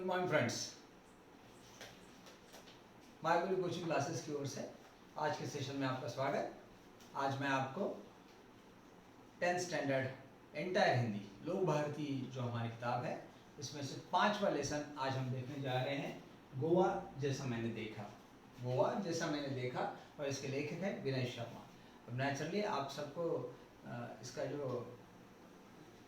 Morning friends, मायबोली coaching classes की ओर से आज के सेशन में आपका स्वागत। आज मैं आपको 10th स्टैंडर्ड एंटायर हिंदी लोक भारती जो हमारी किताब है इसमें से 5वां लेसन आज हम देखने जा रहे हैं। गोवा जैसा मैंने देखा, गोवा जैसा मैंने देखा, और इसके लेखक हैं विनय शर्मा। अब नेचुरली आप सबको इसका जो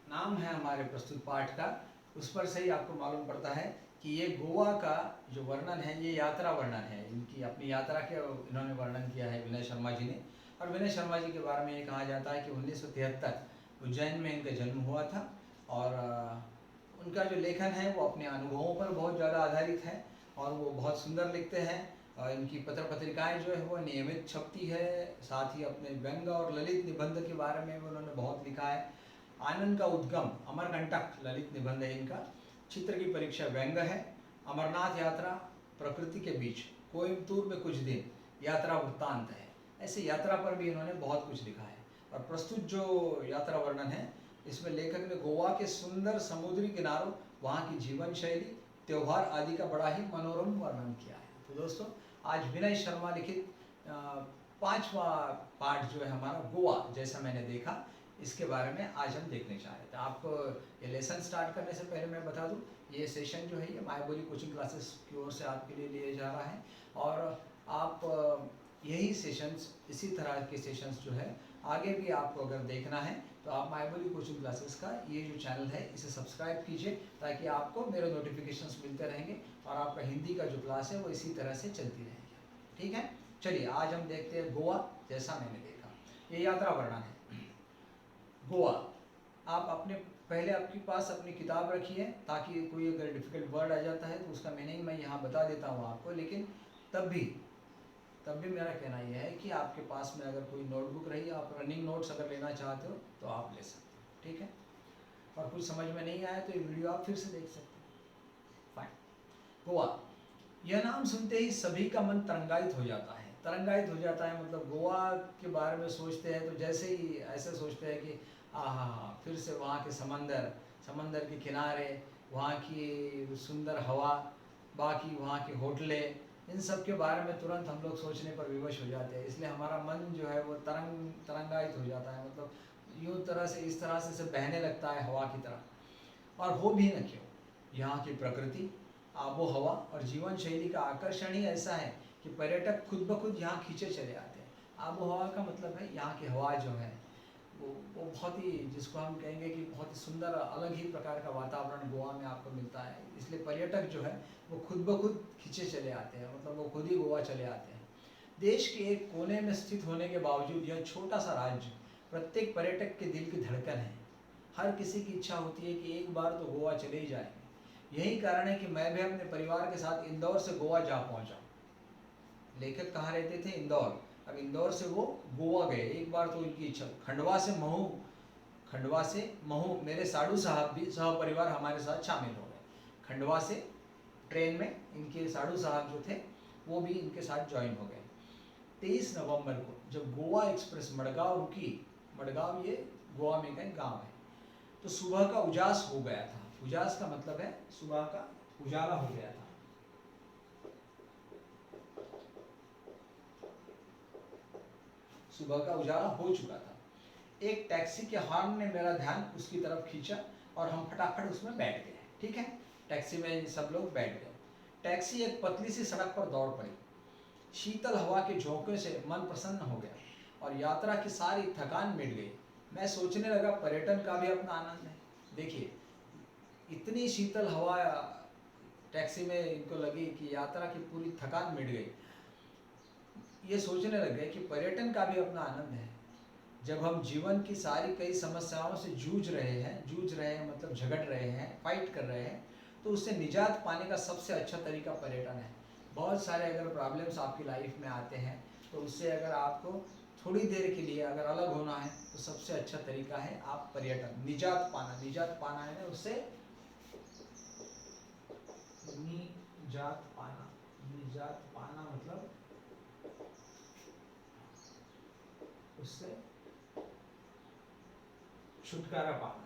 नाम है हमारे प्रस्तुत पाठ का, उस पर से ही आपको मालूम पड़ता है कि ये गोवा का जो वर्णन है ये यात्रा वर्णन है। इनकी अपनी यात्रा के इन्होंने वर्णन किया है विनय शर्मा जी ने। और विनय शर्मा जी के बारे में ये कहा जाता है कि 1973 उज्जैन में इनका जन्म हुआ था, और उनका जो लेखन है वो अपने अनुभवों पर बहुत ज़्यादा आधारित है और वो बहुत सुंदर लिखते हैं। और इनकी पत्र पत्रिकाएँ जो है वो नियमित छपती है। साथ ही अपने व्यंग और ललित निबंध के बारे में उन्होंने बहुत लिखा है। आनंद का उद्गम अमरकंटक ललित निबंध है इनका। चित्र की परीक्षा व्यंग है। अमरनाथ यात्रा प्रकृति के बीच, कोयम्बतूर में कुछ दिन, यात्रा वृत्तांत है। ऐसे यात्रा पर भी इन्होंने बहुत कुछ लिखा है। और प्रस्तुत जो यात्रा वर्णन है इसमें लेखक ने गोवा के सुंदर समुद्री किनारों, वहाँ की जीवन शैली, त्योहार आदि का बड़ा ही मनोरम वर्णन किया है। तो दोस्तों, आज विनय शर्मा लिखित 5वां पाठ जो है हमारा गोवा जैसा मैंने देखा, इसके बारे में आज हम देखने चाह रहे थे। आपको ये लेसन स्टार्ट करने से पहले मैं बता दूं, ये सेशन जो है ये मायबोली कोचिंग क्लासेस की ओर से आपके लिए लिए जा रहा है। और आप यही सेशंस, इसी तरह के सेशंस जो है आगे भी आपको अगर देखना है तो आप मायबोली कोचिंग क्लासेस का ये जो चैनल है इसे सब्सक्राइब कीजिए, ताकि आपको मेरे नोटिफिकेशंस मिलते रहेंगे और आपका हिंदी का जो क्लास है वो इसी तरह से चलती रहेगी। ठीक है, चलिए आज हम देखते हैं गोवा जैसा मैंने देखा। ये यात्रा वर्णन है। गोवा, आप अपने पहले आपके पास अपनी किताब रखिए, ताकि कोई अगर डिफ़िकल्ट वर्ड आ जाता है तो उसका मीनिंग मैं यहाँ बता देता हूँ आपको। लेकिन तब भी मेरा कहना यह है कि आपके पास में अगर कोई नोटबुक रही, आप रनिंग नोट्स अगर लेना चाहते हो तो आप ले सकते हो। ठीक है, और कुछ समझ में नहीं आया तो ये वीडियो आप फिर से देख सकते हो। फाइन। गोवा, यह नाम सुनते ही सभी का मन तरंगायित हो जाता है। तरंगायित हो जाता है मतलब गोवा के बारे में सोचते हैं तो जैसे ही ऐसे सोचते हैं कि आहा, फिर से वहाँ के समंदर के किनारे, वहाँ की सुंदर हवा, बाकी वहाँ के होटलें, इन सब के बारे में तुरंत हम लोग सोचने पर विवश हो जाते हैं। इसलिए हमारा मन जो है वो तरंगायित हो जाता है, मतलब यूँ तरह से इस तरह से बहने लगता है हवा की तरह। और हो भी न क्यों, यहाँ की प्रकृति, आबो हवा और जीवन शैली का आकर्षण ही ऐसा है कि पर्यटक खुद ब खुद यहाँ खींचे चले आते हैं। आबो हवा का मतलब है यहाँ की हवा जो है वो बहुत ही, जिसको हम कहेंगे कि बहुत ही सुंदर, अलग ही प्रकार का वातावरण गोवा में आपको मिलता है। इसलिए पर्यटक जो है वो खुद ब खुद खींचे चले आते हैं, मतलब वो खुद ही गोवा चले आते हैं। देश के एक कोने में स्थित होने के बावजूद यह छोटा सा राज्य प्रत्येक पर्यटक के दिल की धड़कन है। हर किसी की इच्छा होती है कि एक बार तो गोवा चले ही जाएंगे। यही कारण है कि मैं भी अपने परिवार के साथ इंदौर से गोवा जा पहुंचा। लेखक कहाँ रहते थे? इंदौर। अब इंदौर से वो गोवा गए, एक बार तो उनकी इच्छा। खंडवा से महू मेरे साधु साहब भी सह परिवार हमारे साथ शामिल हो गए। खंडवा से ट्रेन में इनके साधु साहब जो थे वो भी इनके साथ ज्वाइन हो गए। 23 नवंबर को जब गोवा एक्सप्रेस मडगांव रुकी, मडगांव ये गोवा में का गांव है, तो सुबह का उजास हो गया था। उजास का मतलब है सुबह का उजाला हो गया था। सुबह का उजाला हो चुका था। एक टैक्सी के हॉर्न ने मेरा ध्यान उसकी तरफ खींचा और हम फटाफट उसमें बैठ गए। ठीक है, टैक्सी में सब लोग बैठ गए। टैक्सी एक पतली सी सड़क पर दौड़ पड़ी। शीतल हवा के झोंके से मन प्रसन्न हो गया और यात्रा की सारी थकान मिट गई। मैं सोचने लगा, पर्यटन का भी अपना आनंद है। देखिए, इतनी शीतल हवा टैक्सी में इनको लगी कि यात्रा की पूरी थकान मिट गई। ये सोचने लग गए कि पर्यटन का भी अपना आनंद है। जब हम जीवन की सारी कई समस्याओं से जूझ रहे हैं मतलब झगड़ रहे हैं, फाइट कर रहे हैं, तो उससे निजात पाने का सबसे अच्छा तरीका पर्यटन है। बहुत सारे अगर प्रॉब्लम्स आपकी लाइफ में आते हैं तो उससे अगर आपको थोड़ी देर के लिए अगर अलग होना है तो सबसे अच्छा तरीका है आप पर्यटन, निजात पाना है ना उससे, निजात पाना मतलब उससे छुटकारा पाना।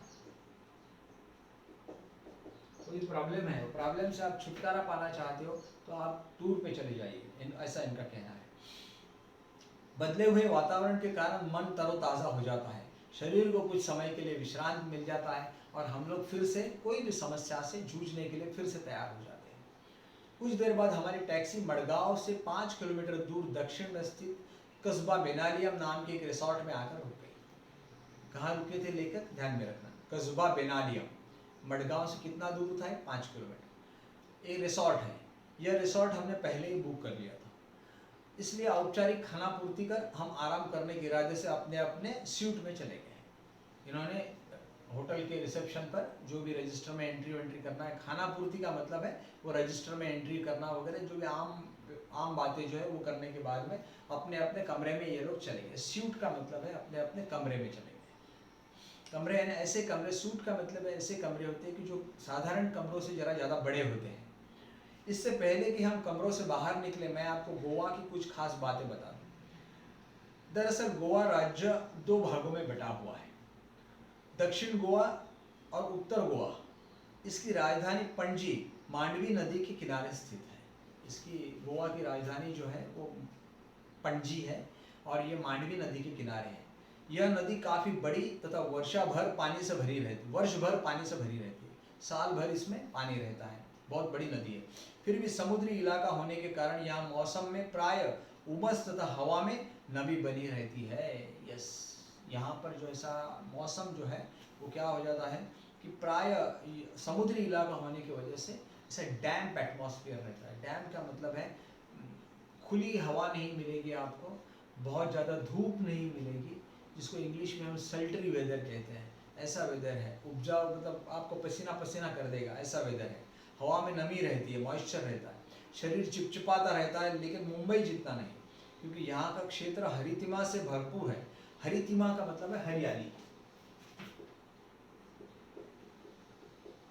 कोई प्रॉब्लम है, प्रॉब्लम से आप छुटकारा पाना चाहते हो तो आप टूर पे चले जाइए, ऐसा इनका कहना है। बदले हुए वातावरण के कारण मन तरोताज़ा हो जाता है, शरीर को कुछ समय के लिए विश्रांत मिल जाता है और हम लोग फिर से कोई भी समस्या से जूझने के लिए फिर से तैयार हो जाते हैं। कुछ देर बाद हमारी टैक्सी मडगांव से 5 किलोमीटर दूर दक्षिण में स्थित कस्बा बेनालियम नाम के एक रिसोर्ट में आकर रुक गई। कहाँ रुके थे लेखक, ध्यान में रखना, कस्बा बेनालियम, मडगांव से कितना दूर था, 5 किलोमीटर। एक रिसोर्ट है, यह रिसोर्ट हमने पहले ही बुक कर लिया था, इसलिए औपचारिक खाना पूर्ति कर हम आराम करने के इरादे से अपने अपने सूट में चले गए। इन्होंने होटल के रिसेप्शन पर जो भी रजिस्टर में एंट्री करना है, खाना पूर्ति का मतलब है वो रजिस्टर में एंट्री करना वगैरह, जो भी आम बातें जो है वो करने के बाद में अपने अपने कमरे में ये लोग चले गए। सूट का मतलब है अपने अपने कमरे में चले गए। कमरे यानी ऐसे कमरे, सूट का मतलब है ऐसे कमरे होते हैं कि जो साधारण कमरों से ज़रा ज़्यादा बड़े होते हैं। इससे पहले कि हम कमरों से बाहर निकले, मैं आपको गोवा की कुछ खास बातें बता दूं। दरअसल गोवा राज्य 2 भागों में बटा हुआ है, दक्षिण गोवा और उत्तर गोवा। इसकी राजधानी पणजी मांडवी नदी के किनारे स्थित है। इसकी गोवा की राजधानी जो है वो पणजी है और ये मांडवी नदी के किनारे है। यह नदी काफ़ी बड़ी तथा वर्ष भर पानी से भरी रहती है, साल भर इसमें पानी रहता है, बहुत बड़ी नदी है। फिर भी समुद्री इलाका होने के कारण यहाँ मौसम में प्राय उमस तथा हवा में नमी बनी रहती है। यस, यहाँ पर जो ऐसा मौसम जो है वो क्या हो जाता है कि प्राय समुद्री इलाका होने की वजह से ऐसा डैम्प एटमॉस्फेयर रहता है। डैम्प का मतलब है खुली हवा नहीं मिलेगी आपको, बहुत ज़्यादा धूप नहीं मिलेगी, जिसको इंग्लिश में हम सल्टरी वेदर कहते हैं। ऐसा वेदर है, उपजाऊ मतलब आपको पसीना पसीना कर देगा, ऐसा वेदर है। हवा में नमी रहती है, मॉइस्चर रहता है, शरीर चिपचिपाता रहता है, लेकिन मुंबई जितना नहीं, क्योंकि यहाँ का क्षेत्र हरितिमा से भरपूर है। हरितिमा का मतलब है हरियाली,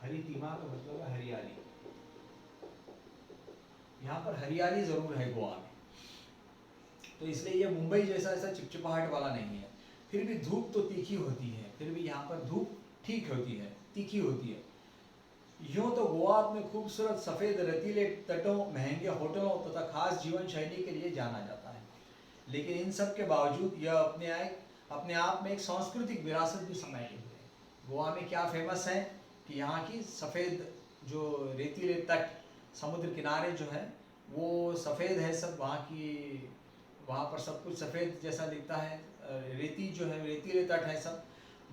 हरितिमा का मतलब है हरियाली। यहाँ पर हरियाली जरूर है गोवा में, तो इसलिए ये मुंबई जैसा ऐसा चिपचिपाहट वाला नहीं है। फिर भी धूप तो तीखी होती है, फिर भी यहाँ पर धूप ठीक होती है, तीखी होती है। यूँ तो गोवा अपने खूबसूरत सफ़ेद रेतीले तटों, महंगे होटलों तथा खास जीवन शैली के लिए जाना जाता है, लेकिन इन सब के बावजूद यह अपने आप में एक सांस्कृतिक विरासत भी समेटे हुए है। गोवा में क्या फेमस है कि यहाँ की सफ़ेद जो रेतीले तट, समुद्र किनारे जो है वो सफ़ेद है सब, वहाँ पर सब कुछ सफ़ेद जैसा दिखता है। रेती जो है, रेतीले तट है सब,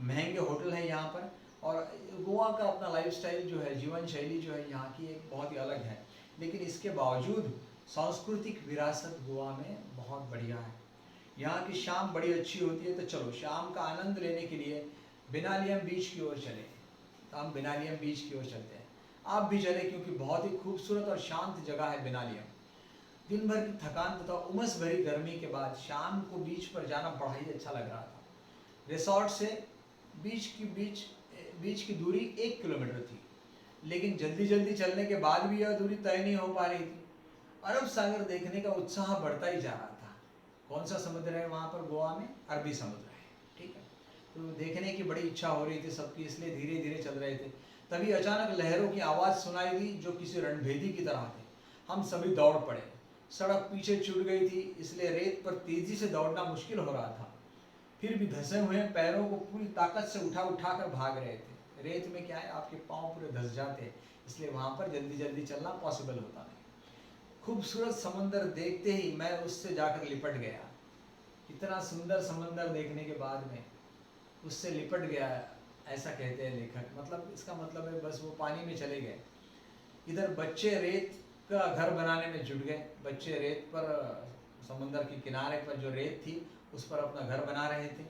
महंगे होटल हैं यहाँ पर, और गोवा का अपना लाइफस्टाइल जो है, जीवन शैली जो है यहाँ की एक बहुत ही अलग है। लेकिन इसके बावजूद सांस्कृतिक विरासत गोवा में बहुत बढ़िया है। यहाँ की शाम बड़ी अच्छी होती है, तो चलो शाम का आनंद लेने के लिए बेनालियम बीच की ओर चले। तो हम बेनालियम बीच की ओर चलते हैं, आप भी चले, क्योंकि बहुत ही खूबसूरत और शांत जगह है बेनालियम। दिन भर की थकान तथा उमस भरी गर्मी के बाद शाम को बीच पर जाना बड़ा ही अच्छा लग रहा था। रिसोर्ट से बीच की दूरी 1 किलोमीटर थी, लेकिन जल्दी जल्दी चलने के बाद भी यह दूरी तय नहीं हो पा रही थी। अरब सागर देखने का उत्साह बढ़ता ही जा रहा था। कौन सा समुद्र है वहाँ पर गोवा में? अरबी समुद्र है, ठीक है। तो देखने की बड़ी इच्छा हो रही थी सबकी, इसलिए धीरे धीरे चल रहे थे। तभी अचानक लहरों की आवाज़ सुनाई दी जो किसी रणभेदी की तरह थे। हम सभी दौड़ पड़े। सड़क पीछे छूट गई थी, इसलिए रेत पर तेजी से दौड़ना मुश्किल हो रहा था। फिर भी धंसे हुए पैरों को पूरी ताकत से उठा कर भाग रहे थे। रेत में क्या है, आपके पाँव पूरे धंस जाते हैं, इसलिए वहाँ पर जल्दी जल्दी चलना पॉसिबल होता नहीं। खूबसूरत समंदर देखते ही मैं उससे जाकर लिपट गया। इतना सुंदर समंदर देखने के बाद में उससे लिपट गया, ऐसा कहते हैं लेखक। मतलब इसका मतलब है बस वो पानी में चले गए। इधर बच्चे रेत का घर बनाने में जुट गए। बच्चे रेत पर, समुद्र के किनारे पर जो रेत थी उस पर अपना घर बना रहे थे।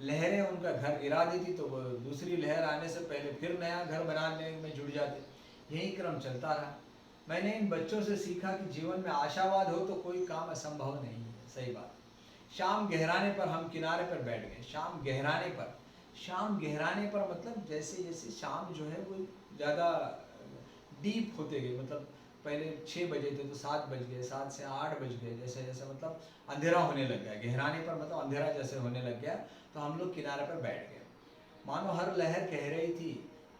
लहरें उनका घर गिरा दी थी, तो वो दूसरी लहर आने से पहले फिर नया घर बनाने में जुट जाते। यही क्रम चलता रहा। मैंने इन बच्चों से सीखा कि जीवन में आशावाद हो तो कोई काम असंभव नहीं है। सही बात। शाम गहराने पर हम किनारे पर बैठ गए। शाम गहराने पर मतलब जैसे जैसे शाम जो है वो ज़्यादा डीप होते गए। मतलब पहले 6 बजे थे तो 7 बज गए, 7 से 8 बज गए, जैसे जैसे मतलब अंधेरा होने लग गया। गहराने पर मतलब अंधेरा जैसे होने लग गया, तो हम लोग किनारे पर बैठ गए। मानो हर लहर कह रही थी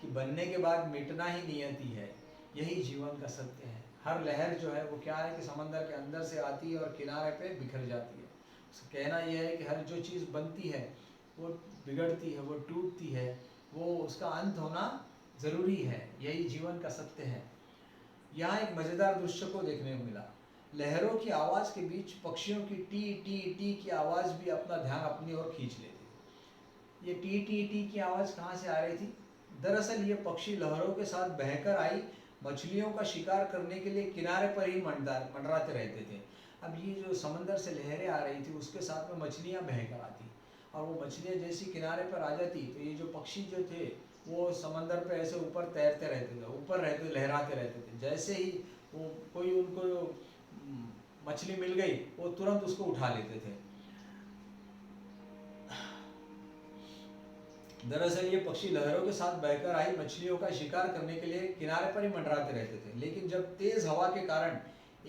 कि बनने के बाद मिटना ही नियति है, यही जीवन का सत्य है। हर लहर जो है वो क्या है कि समंदर के अंदर से आती है और किनारे पे बिखर जाती है। उसका कहना यह है कि हर जो चीज़ बनती है वो बिगड़ती है, वो टूटती है, वो उसका अंत होना ज़रूरी है, यही जीवन का सत्य है। यहाँ एक मज़ेदार दृश्य को देखने को मिला। लहरों की आवाज़ के बीच पक्षियों की टी टी टी की आवाज़ भी अपना ध्यान अपनी ओर खींच लेती थी। ये टी टी टी की आवाज़ कहाँ से आ रही थी? दरअसल ये पक्षी लहरों के साथ बहकर आई मछलियों का शिकार करने के लिए किनारे पर ही मंडराते रहते थे। अब ये जो समंदर से लहरें आ रही थी उसके साथ में मछलियाँ बहकर आती, और वो मछलियाँ जैसी किनारे पर आ जाती तो ये जो पक्षी जो थे वो समंदर पे ऐसे ऊपर तैरते रहते थे, ऊपर रहते लहराते रहते थे। जैसे ही वो कोई उनको मछली मिल गई वो तुरंत उसको उठा लेते थे। दरअसल ये पक्षी लहरों के साथ बहकर आई मछलियों का शिकार करने के लिए किनारे पर ही मंडराते रहते थे, लेकिन जब तेज हवा के कारण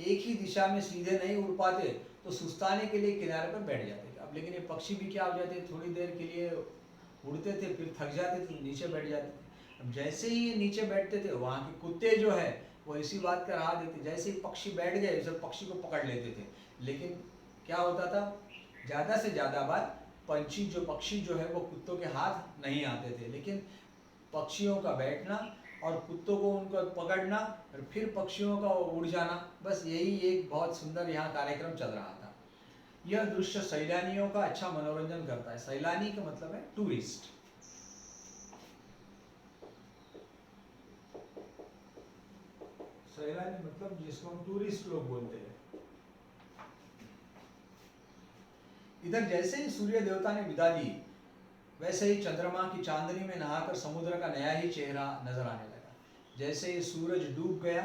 एक ही दिशा में सीधे नहीं उड़ पाते तो सुस्ताने के लिए किनारे पर बैठ जाते थे। अब लेकिन ये पक्षी भी क्या हो जाते, थोड़ी देर के लिए उड़ते थे, फिर थक जाते थे, नीचे बैठ जाते थे। अब जैसे ही ये नीचे बैठते थे वहाँ के कुत्ते जो है वो इसी बात का राह देते, जैसे ही पक्षी बैठ गए उसे पक्षी को पकड़ लेते थे। लेकिन क्या होता था, ज़्यादा से ज़्यादा बार पक्षी जो है वो कुत्तों के हाथ नहीं आते थे, लेकिन पक्षियों का बैठना और कुत्तों को उनको पकड़ना और फिर पक्षियों का उड़ जाना, बस यही एक बहुत सुंदर यहाँ कार्यक्रम चल रहा था। यह दृश्य सैलानियों का अच्छा मनोरंजन करता है। सैलानी का मतलब है टूरिस्ट। सैलानी मतलब जिसको हम टूरिस्ट लोग बोलते हैं। इधर जैसे ही सूर्य देवता ने विदा दी वैसे ही चंद्रमा की चांदनी में नहाकर समुद्र का नया ही चेहरा नजर आने लगा। जैसे ही सूरज डूब गया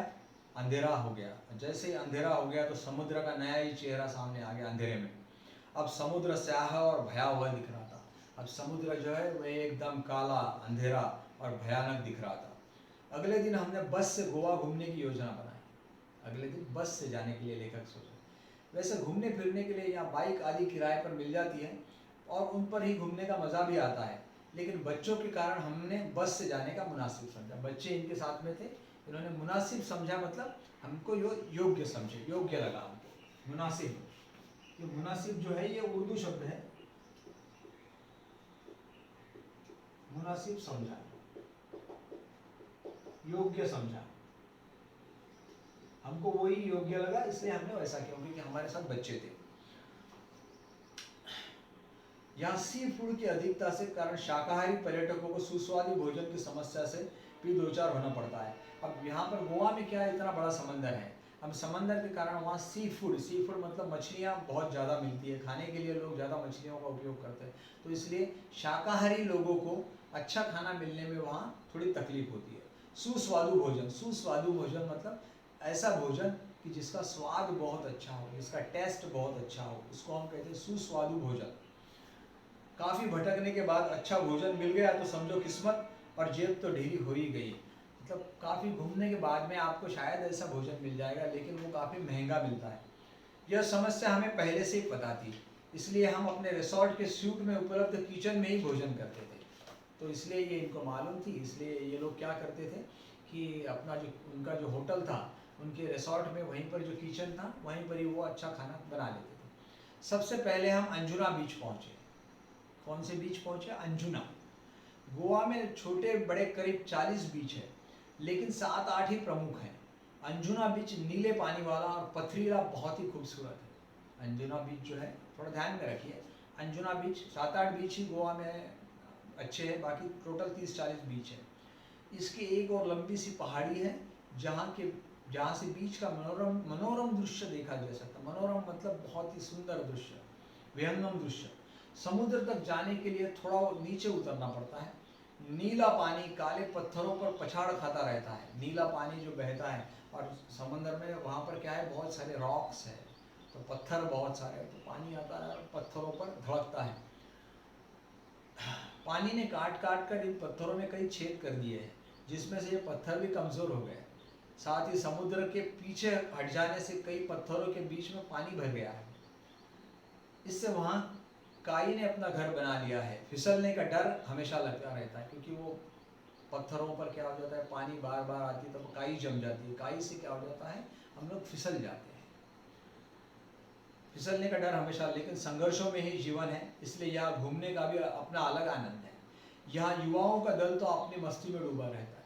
अंधेरा हो गया, जैसे ही अंधेरा हो गया तो समुद्र का नया ही चेहरा सामने आ गया अंधेरे में। अब समुद्र स्याह और भयावह दिख रहा था। अब समुद्र जो है वह एकदम काला, अंधेरा और भयानक दिख रहा था। अगले दिन हमने बस से गोवा घूमने की योजना बनाई। अगले दिन बस से जाने के लिए लेखक सोचा। वैसे घूमने फिरने के लिए यहाँ बाइक आदि किराए पर मिल जाती है और उन पर ही घूमने का मज़ा भी आता है, लेकिन बच्चों के कारण हमने बस से जाने का मुनासिब समझा। बच्चे इनके साथ में थे, इन्होंने मुनासिब समझा, मतलब हमको योग्य समझे, योग्य लगा हमको। मुनासिब, ये मुनासिब जो है ये उर्दू शब्द है। मुनासिब समझा, योग्य समझा, हमको वही योग्य लगा, इसलिए हमने वैसा किया क्योंकि हमारे साथ बच्चे थे। यहाँ सी फूड की अधिकता से कारण शाकाहारी पर्यटकों को सुस्वादु भोजन की समस्या से भी दो चार होना पड़ता है। अब यहाँ पर गोवा में क्या है, इतना बड़ा समंदर है। अब समंदर के कारण वहाँ सी फूड मतलब मछलियाँ बहुत ज़्यादा मिलती है, खाने के लिए लोग ज़्यादा मछलियों का उपयोग करते हैं, तो इसलिए शाकाहारी लोगों को अच्छा खाना मिलने में वहाँ थोड़ी तकलीफ होती है। सुस्वादु भोजन मतलब ऐसा भोजन कि जिसका स्वाद बहुत अच्छा हो, जिसका टेस्ट बहुत अच्छा हो, उसको हम कहते हैं सुस्वादु भोजन। काफ़ी भटकने के बाद अच्छा भोजन मिल गया तो समझो किस्मत, और जेब तो ढीली हो ही गई। मतलब काफ़ी घूमने के बाद में आपको शायद ऐसा भोजन मिल जाएगा, लेकिन वो काफ़ी महंगा मिलता है। यह समस्या हमें पहले से ही पता थी, इसलिए हम अपने रिसोर्ट के सूट में उपलब्ध किचन में ही भोजन करते थे। तो इसलिए ये इनको मालूम थी, इसलिए ये लोग क्या करते थे कि अपना जो उनका जो होटल था उनके रिसोर्ट में वहीं पर जो किचन था वहीं पर ही वो अच्छा खाना बना लेते थे। सबसे पहले हम अंजुना बीच पहुँचे। कौन से बीच पहुँचे? अंजुना। गोवा में छोटे बड़े करीब 40 बीच है, लेकिन 7-8 ही प्रमुख हैं। अंजुना बीच नीले पानी वाला और पथरीला बहुत ही खूबसूरत है। अंजुना बीच जो है थोड़ा ध्यान में रखिए, अंजुना बीच 7-8 बीच ही गोवा में अच्छे हैं, बाकी टोटल 30-40 बीच है। इसकी एक और लंबी सी पहाड़ी है जहाँ से बीच का मनोरम दृश्य देखा जा सकता। मनोरम मतलब बहुत ही सुंदर दृश्य, विहंगम दृश्य। समुद्र तक जाने के लिए थोड़ा नीचे उतरना पड़ता है। नीला पानी काले पत्थरों पर पछाड़ खाता रहता है। नीला पानी जो बहता है, और समंदर में वहाँ पर क्या है, बहुत सारे रॉक्स है, तो पत्थर बहुत सारे, तो पानी आता है और पत्थरों पर धड़कता है। पानी ने काट काट कर इन पत्थरों में कई छेद कर दिए हैं, जिसमें से ये पत्थर भी कमज़ोर हो गए। साथ ही समुद्र के पीछे हट जाने से कई पत्थरों के बीच में पानी भर गया है। इससे वहाँ काई ने अपना घर बना लिया है। फिसलने का डर हमेशा लगता रहता है, क्योंकि वो पत्थरों पर क्या हो जाता है, पानी बार बार आती है तब काई जम जाती है, काई से क्या हो जाता है, हम लोग फिसल जाते हैं। फिसलने का डर हमेशा, लेकिन संघर्षों में ही जीवन है, इसलिए यहाँ घूमने का भी अपना अलग आनंद है। यहाँ युवाओं का दल तो अपनी मस्ती में डूबा रहता है,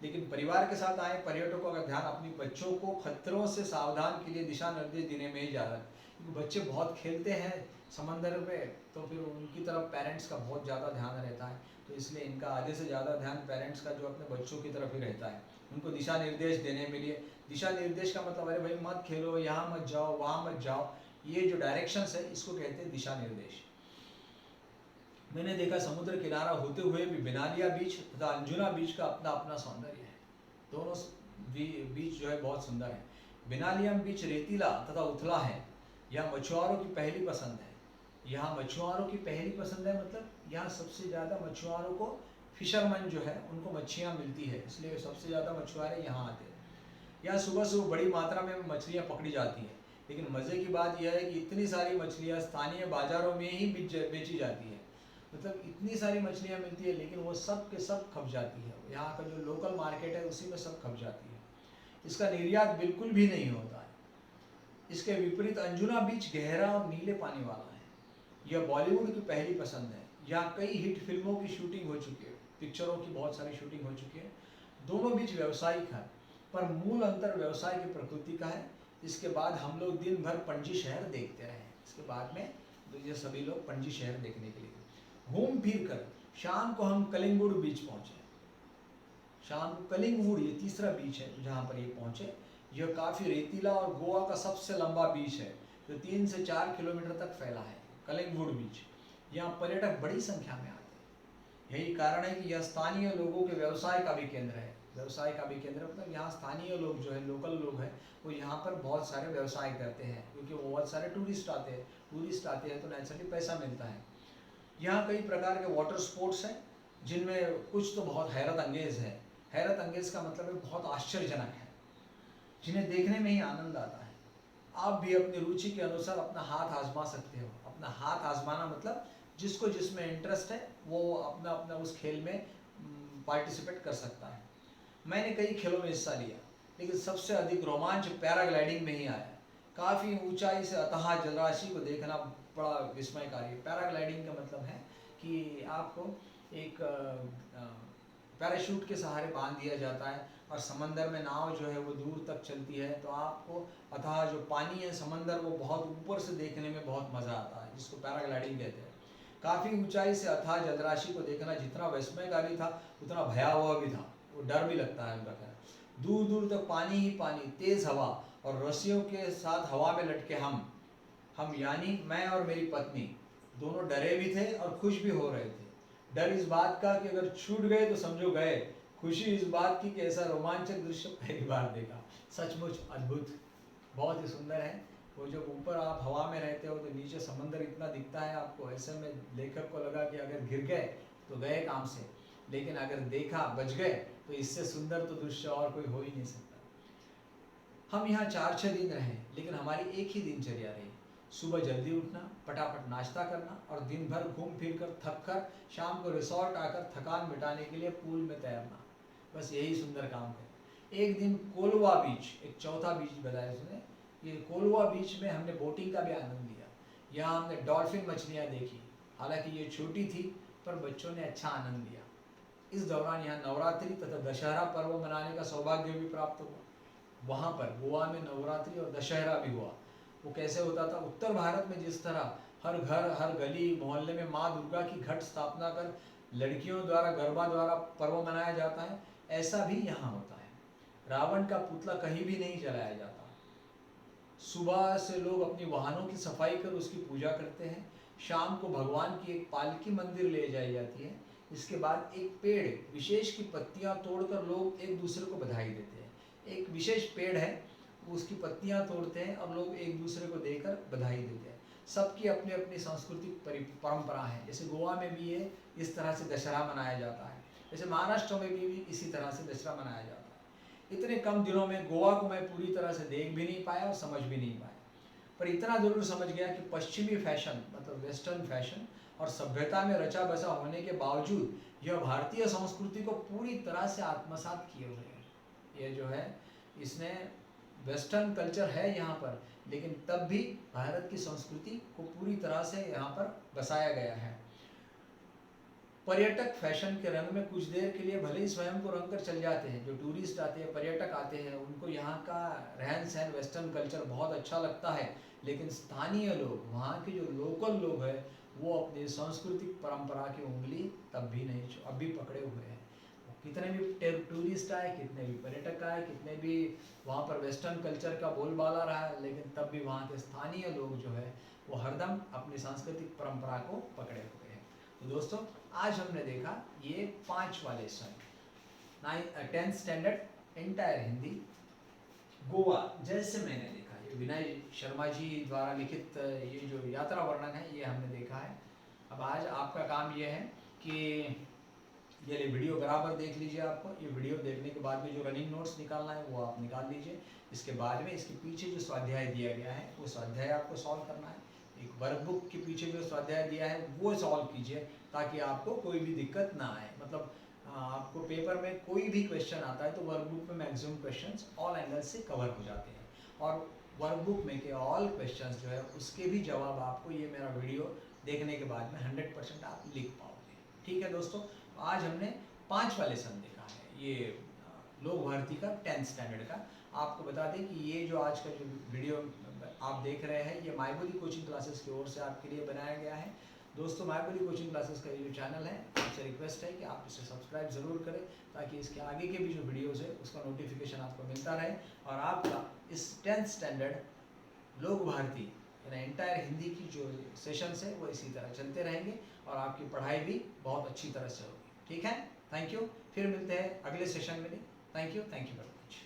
लेकिन परिवार के साथ आए पर्यटकों का ध्यान अपने बच्चों को खतरों से सावधान के लिए दिशा निर्देश देने में ही ज़्यादा है, क्योंकि बच्चे बहुत खेलते हैं समंदर में, तो फिर उनकी तरफ पेरेंट्स का बहुत ज़्यादा ध्यान रहता है। तो इसलिए इनका आधे से ज़्यादा ध्यान पेरेंट्स का जो अपने बच्चों की तरफ ही रहता है, उनको दिशा निर्देश देने में लिए। दिशा निर्देश का मतलब, अरे भाई मत खेलो, यहाँ मत जाओ, वहाँ मत जाओ, ये जो डायरेक्शंस है इसको कहते हैं दिशा निर्देश। मैंने देखा समुद्र किनारा होते हुए भी बिनालिया बीच तथा अंजुना बीच का अपना अपना सौंदर्य है। दोनों बीच जो है बहुत सुंदर है। बिनालियम बीच रेतीला तथा उथला है, यह मछुआरों की पहली पसंद है। यहाँ मछुआरों की पहली पसंद है, मतलब यहाँ सबसे ज़्यादा मछुआरों को, फिशरमैन जो है उनको मच्छियाँ मिलती है, इसलिए सबसे ज़्यादा मछुआरे यहाँ आते हैं। यहाँ सुबह सुबह बड़ी मात्रा में मछलियाँ पकड़ी जाती हैं, लेकिन मज़े की बात यह है कि इतनी सारी मछलियाँ स्थानीय बाज़ारों में ही बेची जाती है। मतलब इतनी सारी मछलियाँ मिलती है, लेकिन वो सब के सब खप जाती है। यहाँ का जो लोकल मार्केट है उसी में सब खप जाती है, इसका निर्यात बिल्कुल भी नहीं होता है। इसके विपरीत अंजुना बीच गहरा और नीले पानी वाला है, यह बॉलीवुड की पहली पसंद है। यहाँ कई हिट फिल्मों की शूटिंग हो चुकी है, पिक्चरों की बहुत सारी शूटिंग हो चुकी है। दोनों बीच व्यावसायिक है, पर मूल अंतर व्यवसाय की प्रकृति का है। इसके बाद हम लोग दिन भर पणजी शहर देखते रहे, इसके बाद में तो ये सभी लोग पणजी शहर देखने के लिए घूम फिर कर शाम को हम कलिंगुड बीच पहुँचे। शाम को कलिंगवुड, ये तीसरा बीच है जहाँ पर ये पहुँचे। यह काफ़ी रेतीला और गोवा का सबसे लंबा बीच है, जो 3 से 4 किलोमीटर तक फैला है। कलिंगवुड बीच, यहाँ पर्यटक बड़ी संख्या में आते हैं। यही कारण है कि यह स्थानीय लोगों के व्यवसाय का भी केंद्र है। व्यवसाय का भी केंद्र मतलब यहाँ स्थानीय लोग जो है, लोकल लोग हैं, वो यहाँ पर बहुत सारे व्यवसाय करते हैं, क्योंकि बहुत सारे टूरिस्ट आते हैं। टूरिस्ट आते हैं तो नेचुरली पैसा मिलता है। यहाँ कई प्रकार के वाटर स्पोर्ट्स हैं, जिनमें कुछ तो बहुत हैरत अंगेज है। हैरत अंगेज का मतलब है बहुत आश्चर्यजनक है, जिन्हें देखने में ही आनंद आता है। आप भी अपनी रुचि के अनुसार अपना हाथ आजमा सकते हो। अपना हाथ आजमाना मतलब जिसको जिसमें इंटरेस्ट है वो अपना अपना उस खेल में पार्टिसिपेट कर सकता है। मैंने कई खेलों में हिस्सा लिया, लेकिन सबसे अधिक रोमांच पैराग्लाइडिंग में ही आया। काफ़ी ऊंचाई से अथाह जलराशि को देखना बड़ा विस्मयकारी है। पैराग्लाइडिंग का मतलब है कि आपको एक पैराशूट के सहारे बांध दिया जाता है और समंदर में नाव जो है वो दूर तक चलती है, तो आपको अथाह जो पानी है समंदर, वो बहुत ऊपर से देखने में बहुत मज़ा आता है, जिसको पैराग्लाइडिंग कहते हैं। काफ़ी ऊंचाई से अथाह जलराशि को देखना जितना विस्मयकारी था उतना भयावह भी था, वो डर भी लगता है उनका। दूर दूर तक पानी ही पानी, तेज़ हवा और रस्सियों के साथ हवा में लटके हम यानी मैं और मेरी पत्नी दोनों डरे भी थे और खुश भी हो रहे थे। डर इस बात का कि अगर छूट गए तो समझो गए, खुशी इस बात की कि ऐसा रोमांचक दृश्य पहली बार देखा। सचमुच अद्भुत, बहुत ही सुंदर है। वो जब ऊपर आप हवा में रहते हो तो नीचे समंदर इतना दिखता है आपको, ऐसे में लेखक को लगा कि अगर गिर गए तो गए काम से, लेकिन अगर देखा बच गए तो इससे सुंदर तो दृश्य और कोई हो ही नहीं सकता। हम यहाँ 4-6 दिन रहे, लेकिन हमारी एक ही दिनचर्या रही। सुबह जल्दी उठना, फटाफट नाश्ता करना और दिन भर घूम फिर कर थक कर शाम को रिसोर्ट आकर थकान मिटाने के लिए पूल में तैरना। बस यही सुंदर काम है। एक दिन कोलवा बीच, एक चौथा बीच बताया उसने, ये कोलवा बीच में हमने बोटिंग का भी आनंद लिया। यहाँ हमने डॉल्फिन मछलियाँ देखी, हालांकि ये छोटी थी पर बच्चों ने अच्छा आनंद लिया। इस दौरान यहाँ नवरात्रि तथा दशहरा पर्व मनाने का सौभाग्य भी प्राप्त हुआ। वहाँ पर गोवा में नवरात्रि और दशहरा भी हुआ। वो कैसे होता था, उत्तर भारत में जिस तरह हर घर हर गली मोहल्ले में माँ दुर्गा की घट स्थापना कर लड़कियों द्वारा गरबा द्वारा पर्व मनाया जाता है, ऐसा भी यहाँ होता है। रावण का पुतला कहीं भी नहीं जलाया जाता। सुबह से लोग अपनी वाहनों की सफाई कर उसकी पूजा करते हैं। शाम को भगवान की एक पालकी मंदिर ले जाई जाती है। इसके बाद एक पेड़ विशेष की पत्तियां तोड़कर लोग एक दूसरे को बधाई देते हैं। एक विशेष पेड़ है, उसकी पत्तियां तोड़ते हैं और लोग एक दूसरे को देकर बधाई देते हैं। सबकी अपनी अपनी सांस्कृतिक परंपरा है। जैसे गोवा में भी ये इस तरह से दशहरा मनाया जाता है, जैसे महाराष्ट्र में भी इसी तरह से दशहरा मनाया जाता है। इतने कम दिनों में गोवा को मैं पूरी तरह से देख भी नहीं पाया और समझ भी नहीं पाया, पर इतना ज़रूर समझ गया कि पश्चिमी फैशन मतलब वेस्टर्न फैशन और सभ्यता में रचा बसा होने के बावजूद यह भारतीय संस्कृति को पूरी तरह से आत्मसात किए हुए है। ये जो है इसने वेस्टर्न कल्चर है यहाँ पर, लेकिन तब भी भारत की संस्कृति को पूरी तरह से यहाँ पर बसाया गया है। पर्यटक फैशन के रंग में कुछ देर के लिए भले ही स्वयं को रंग कर चल जाते हैं। जो टूरिस्ट आते हैं, पर्यटक आते हैं, उनको यहाँ का रहन सहन, वेस्टर्न कल्चर बहुत अच्छा लगता है, लेकिन स्थानीय लोग, वहाँ के जो लोकल लोग हैं, वो अपनी सांस्कृतिक परंपरा की उंगली तब भी नहीं, अब भी पकड़े हुए हैं। कितने भी टूरिस्ट आए, कितने भी पर्यटक आए, कितने भी वहाँ पर वेस्टर्न कल्चर का बोलबाला रहा, लेकिन तब भी वहाँ के स्थानीय लोग जो है वो हरदम अपनी सांस्कृतिक परंपरा को पकड़े हुए हैं। तो दोस्तों, आज हमने देखा ये 5वां lesson, 10th standard entire Hindi Goa. जैसे मैंने देखा, ये विनय शर्मा जी द्वारा लिखित ये जो यात्रा वर्णन है, ये हमने देखा है। अब आज आपका काम ये है कि ये वीडियो बराबर देख लीजिए। आपको ये वीडियो देखने के बाद में जो रनिंग नोट्स निकालना है वो आप निकाल लीजिए। इसके बाद में इसके पीछे जो स्वाध्याय दिया गया है वो स्वाध्याय आपको सॉल्व करना है। एक वर्कबुक के पीछे जो स्वाध्याय दिया है वो सॉल्व कीजिए, ताकि आपको कोई भी दिक्कत ना आए। मतलब आपको पेपर में कोई भी क्वेश्चन आता है तो वर्कबुक में मैक्सिमम क्वेश्चंस ऑल एंगल से कवर हो जाते हैं, और वर्कबुक में के ऑल क्वेश्चंस जो है उसके भी जवाब आपको ये मेरा वीडियो देखने के बाद में 100% आप लिख पाओगे। ठीक है दोस्तों, आज हमने 5वां लेसन देखा है, ये लोक भारती का 10th स्टैंडर्ड का। आपको बता दें कि ये जो आज का जो वीडियो आप देख रहे हैं, ये मायबोली कोचिंग क्लासेस की ओर से आपके लिए बनाया गया है। दोस्तों, मायबोली कोचिंग क्लासेस का ये जो चैनल है, आपसे रिक्वेस्ट है कि आप इसे सब्सक्राइब ज़रूर करें, ताकि इसके आगे के भी जो वीडियोज़ है उसका नोटिफिकेशन आपको मिलता रहे, और आपका इस 10th स्टैंडर्ड लोक भारती यानी एंटायर हिंदी की जो सेशंस है वो इसी तरह चलते रहेंगे, और आपकी पढ़ाई भी बहुत अच्छी तरह से होगी। ठीक है, थैंक यू। फिर मिलते हैं अगले सेशन में। Thank you very much.